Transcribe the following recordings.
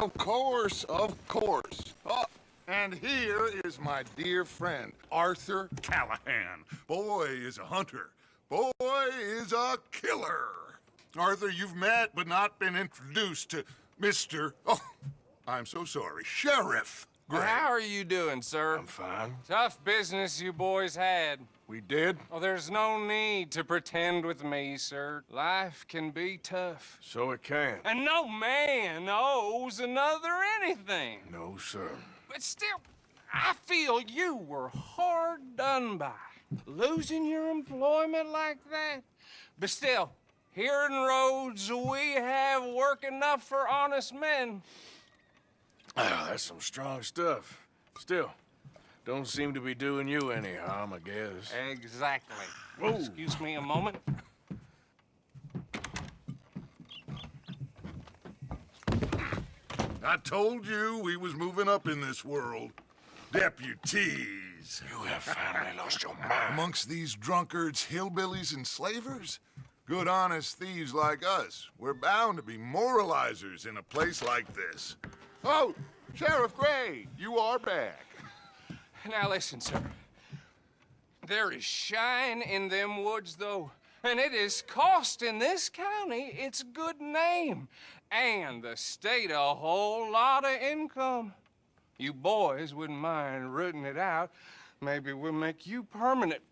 Of course, of course. Oh, and here is my dear friend, Arthur Callahan. Boy is a hunter. Boy is a killer. Arthur, you've met but not been introduced to Mr. Oh, I'm so sorry, Sheriff Gray. How are you doing, sir? I'm fine. Tough business you boys had. We did? Oh, there's no need to pretend with me, sir. Life can be tough. So it can. And no man owes another anything. No, sir. But still, I feel you were hard done by. Losing your employment like that. But still, here in Rhodes, we have work enough for honest men. Ah, that's some strong stuff. Still, don't seem to be doing you any harm, I guess. Exactly. Whoa. Excuse me a moment. I told you we was moving up in this world. Deputies. You have finally lost your mind. Amongst these drunkards, hillbillies, and slavers? Good, honest thieves like us. We're bound to be moralizers in a place like this. Oh, Sheriff Gray, you are back. Now listen, sir. There is shine in them woods, though, and it is costing this county its good name, and the state a whole lot of income. You boys wouldn't mind rooting it out. Maybe we'll make you permanent.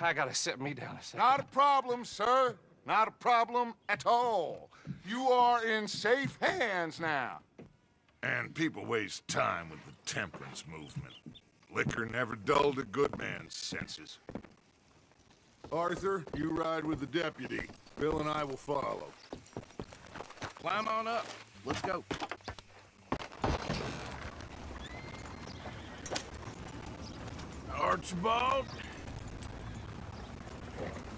I gotta sit me down a second. Not a problem, sir. Not a problem at all. You are in safe hands now. And people waste time with the temperance movement. Liquor never dulled a good man's senses. Arthur, you ride with the deputy. Bill and I will follow. Climb on up. Let's go. Archibald?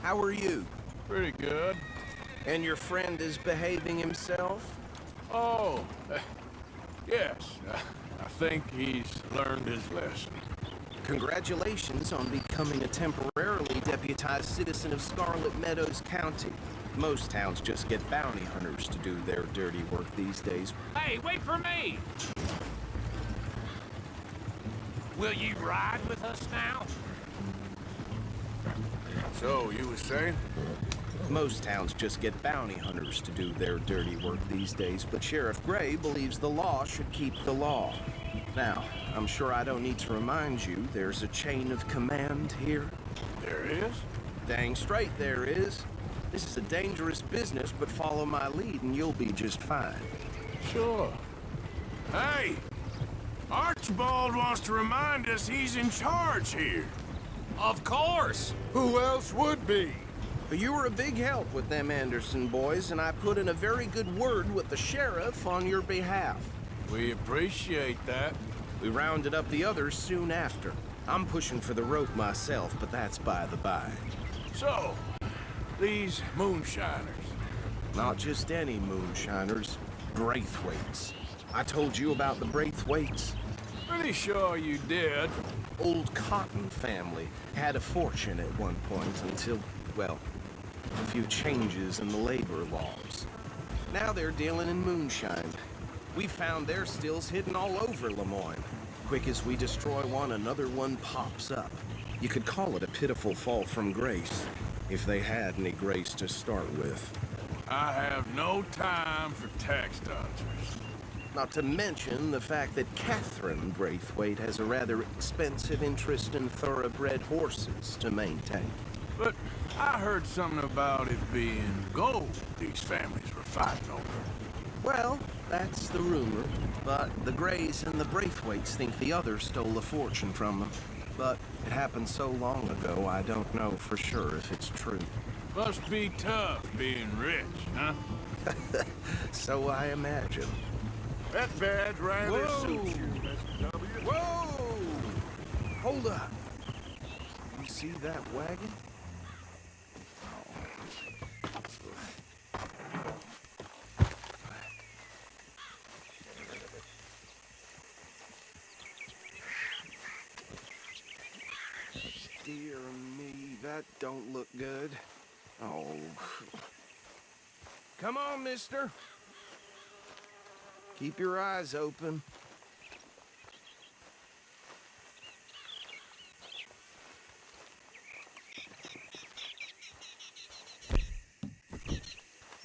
How are you? Pretty good. And your friend is behaving himself? Oh, yes. I think he's learned his lesson. Congratulations on becoming a temporarily deputized citizen of Scarlet Meadows County. Most towns just get bounty hunters to do their dirty work these days. Hey, wait for me! Will you ride with us now? So, you were saying? Most towns just get bounty hunters to do their dirty work these days, but Sheriff Gray believes the law should keep the law. Now, I'm sure I don't need to remind you there's a chain of command here. There is? Dang straight there is. This is a dangerous business, but follow my lead and you'll be just fine. Sure. Hey! Archibald wants to remind us he's in charge here. Of course! Who else would be? But you were a big help with them Anderson boys, and I put in a very good word with the sheriff on your behalf. We appreciate that. We rounded up the others soon after. I'm pushing for the rope myself, but that's by the by. So, these moonshiners. Not just any moonshiners, Braithwaites. I told you about the Braithwaites. Pretty sure you did. Old Cotton family had a fortune at one point until, well, a few changes in the labor laws. Now they're dealing in moonshine. We found their stills hidden all over Lemoyne. Quick as we destroy one, another one pops up. You could call it a pitiful fall from grace, if they had any grace to start with. I have no time for tax dodgers. Not to mention the fact that Catherine Braithwaite has a rather expensive interest in thoroughbred horses to maintain. But I heard something about it being gold these families were fighting over. Well, that's the rumor, but the Grays and the Braithwaites think the others stole a fortune from them. But it happened so long ago, I don't know for sure if it's true. Must be tough being rich, huh? So I imagine. That badge really suits you, Mr. W. Whoa! Hold up. You see that wagon? Dear me, that don't look good. Oh. Come on, mister. Keep your eyes open.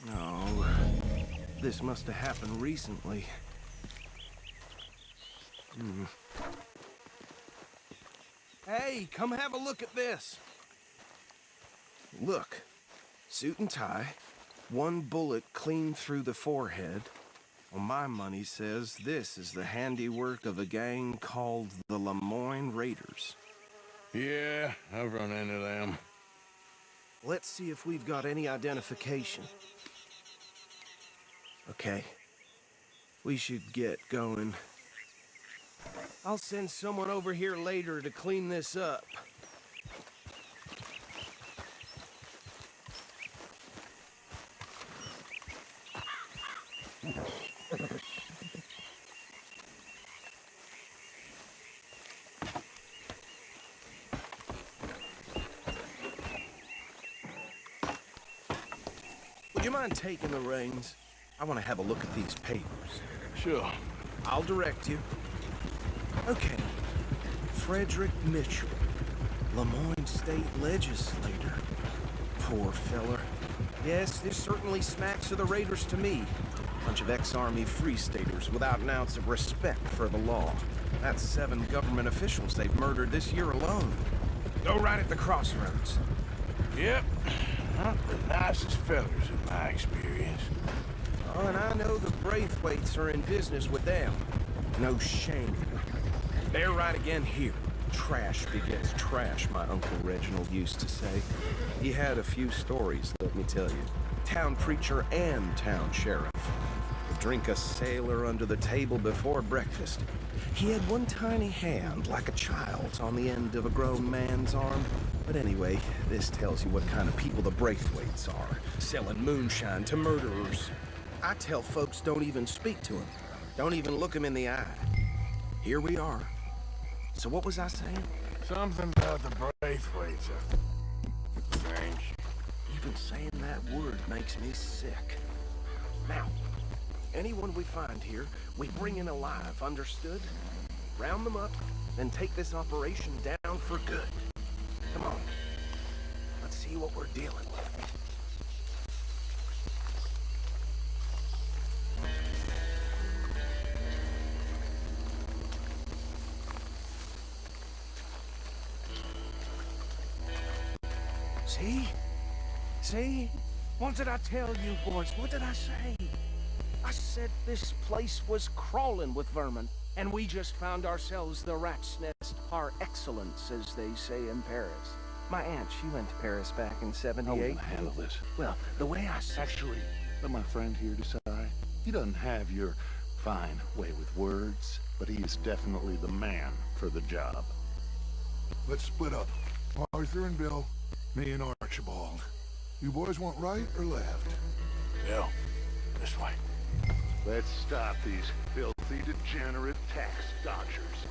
No, this must have happened recently. Hey, come have a look at this. Look, suit and tie, one bullet clean through the forehead. Well, my money says this is the handiwork of a gang called the Lemoyne Raiders. Yeah, I've run into them. Let's see if we've got any identification. Okay, we should get going. I'll send someone over here later to clean this up. Would you mind taking the reins? I want to have a look at these papers. Sure. I'll direct you. Okay. Frederick Mitchell, Lemoyne State Legislator. Poor feller. Yes, this certainly smacks of the Raiders to me. Bunch of ex-Army Free Staters without an ounce of respect for the law. That's 7 government officials they've murdered this year alone. Go right at the crossroads. Yep. Not the nicest fellers in my experience. Oh, and I know the Braithwaites are in business with them. No shame. They're right again here. Trash begets trash, my Uncle Reginald used to say. He had a few stories, let me tell you. Town preacher and town sheriff. Would drink a sailor under the table before breakfast. He had one tiny hand, like a child's, on the end of a grown man's arm. But anyway, this tells you what kind of people the Braithwaites are. Selling moonshine to murderers. I tell folks don't even speak to him. Don't even look him in the eye. Here we are. So what was I saying? Something about the Braithwaites, I think. Even saying that word makes me sick. Now, anyone we find here, we bring in alive, understood? Round them up, then take this operation down for good. Come on. Let's see what we're dealing with. See? See? What did I tell you, boys? What did I say? I said this place was crawling with vermin, and we just found ourselves the rat's nest par excellence, as they say in Paris. My aunt, she went to Paris back in '78. How are we gonna handle this? Well, the way I said... Actually, let my friend here decide. He doesn't have your fine way with words, but he is definitely the man for the job. Let's split up. Arthur and Bill, me and Archibald. You boys want right or left? Bill, this way. Let's stop these filthy, degenerate tax dodgers.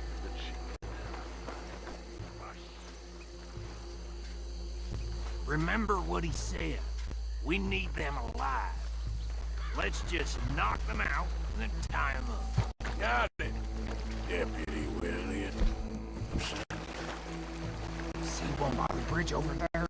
Remember what he said. We need them alive. Let's just knock them out and then tie them up. Got it, Deputy William. See one by the bridge over there?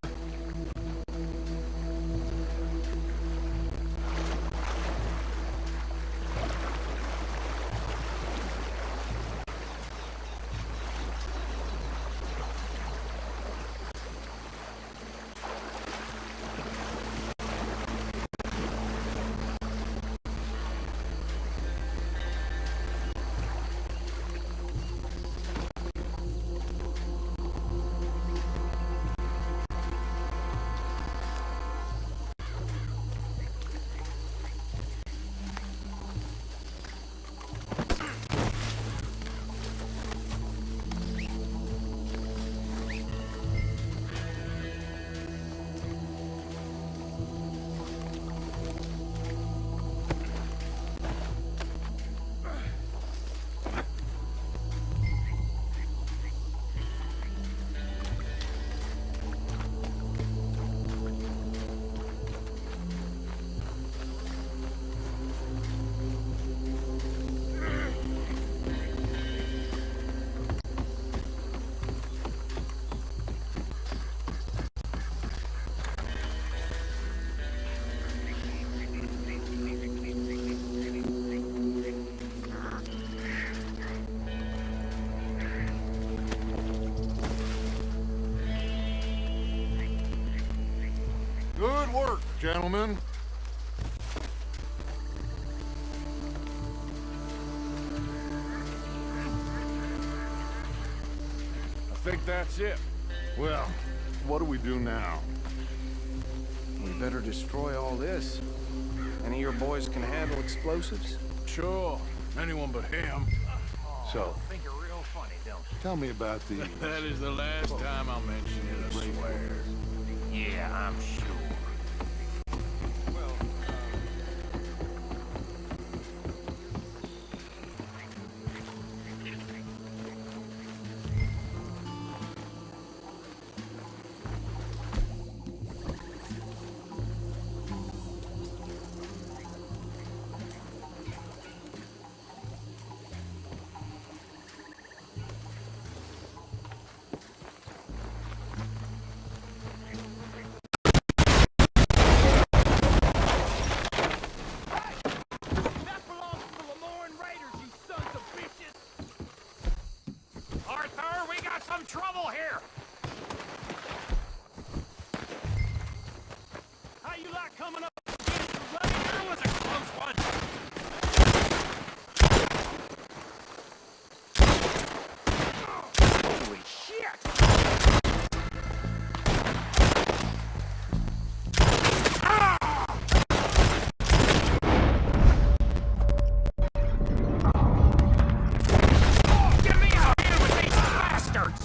Good work, gentlemen. I think that's it. Well, what do we do now? We better destroy all this. Any of your boys can handle explosives? Sure. Anyone but him. So, Think you're real funny, don't you? tell me about these. That is the last time I'll mention it, I swear. Yeah, I'm sure. Some trouble here! How you like coming up against the running? That was a close one! Holy shit! Get me out here with these bastards!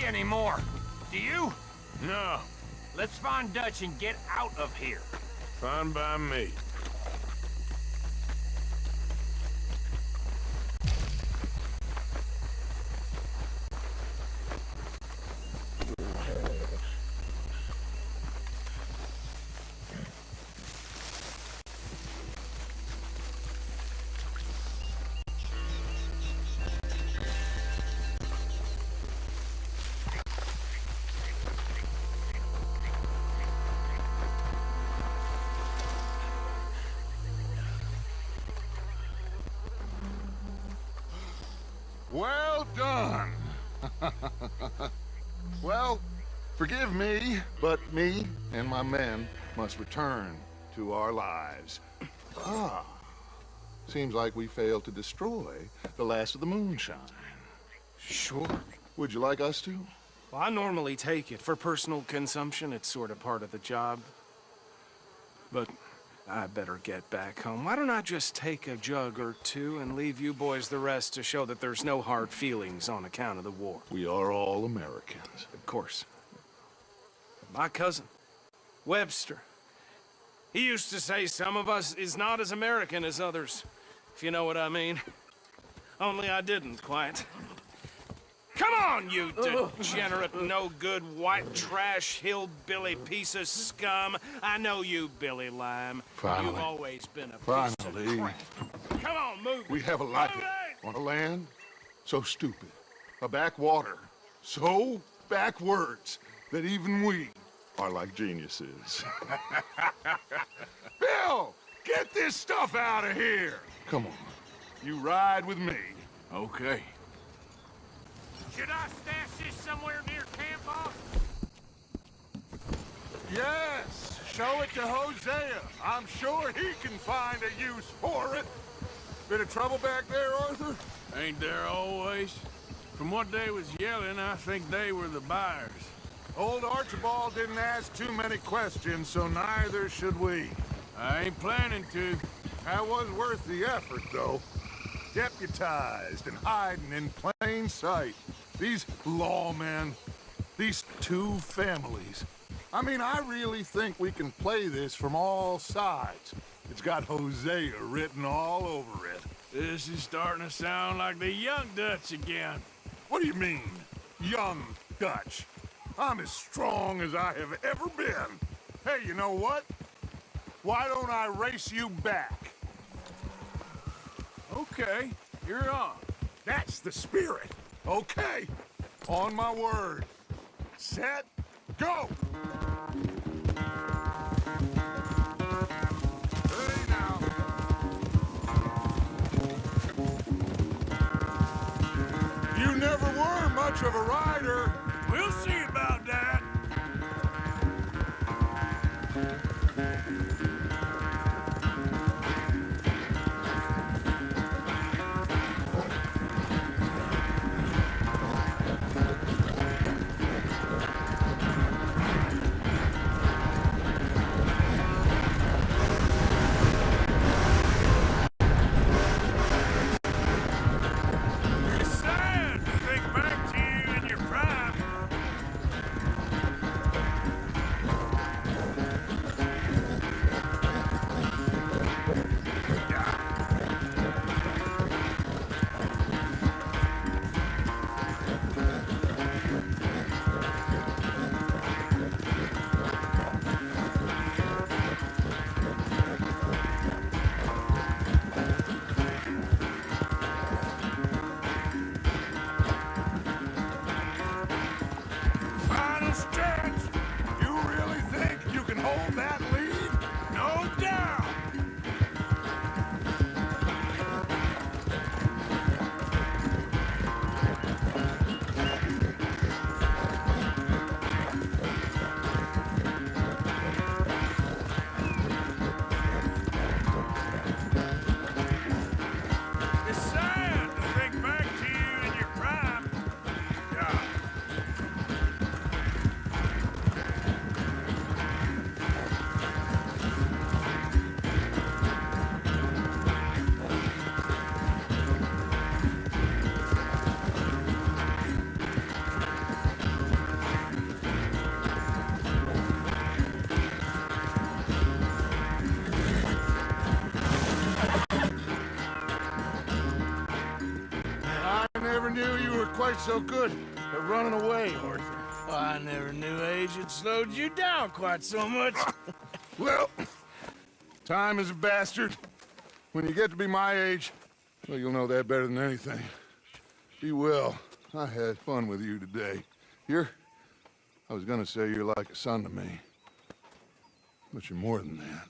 Anymore. Do you? No. Let's find Dutch and get out of here. Fine by me. Well done. Well, forgive me, but me and my men must return to our lives. Ah, seems like we failed to destroy the last of the moonshine. Sure. Would you like us to? Well, I normally take it. For personal consumption, it's sort of part of the job. But I better get back home. Why don't I just take a jug or two and leave you boys the rest to show that there's no hard feelings on account of the war? We are all Americans. Of course. My cousin, Webster, he used to say some of us is not as American as others, if you know what I mean. Only I didn't quite. Come Come on, you degenerate, no-good, white trash, hillbilly piece of scum. I know you, Billy Lime. Finally. You've always been a piece Finally. of crap. Come on, move. We have a life on a land so stupid, a backwater so backwards that even we are like geniuses. Bill, get this stuff out of here! Come on. You ride with me. Okay. Should I stash this somewhere near camp, boss? Yes, show it to Hosea. I'm sure he can find a use for it. Bit of trouble back there, Arthur? Ain't there always? From what they was yelling, I think they were the buyers. Old Archibald didn't ask too many questions, so neither should we. I ain't planning to. That was worth the effort, though. Deputized and hiding in plain sight. These lawmen, these two families. I mean, I really think we can play this from all sides. It's got Hosea written all over it. This is starting to sound like the Young Dutch again. What do you mean, young Dutch? I'm as strong as I have ever been. Hey, you know what? Why don't I race you back? Okay, you're on. That's the spirit. Okay, on my word. Set, go! Hey now. You never were much of a rider. We'll see about that. It's sad to think back to you in your prime. Final stretch. You really think you can hold that lead? No doubt. It's sad to think back to you in your prime. Yeah. I never knew you were quite so good at running away, Arthur. I never knew age had slowed you down quite so much. Well, time is a bastard. When you get to be my age, well, you'll know that better than anything. Be well. I had fun with you today. I was gonna say you're like a son to me. But you're more than that.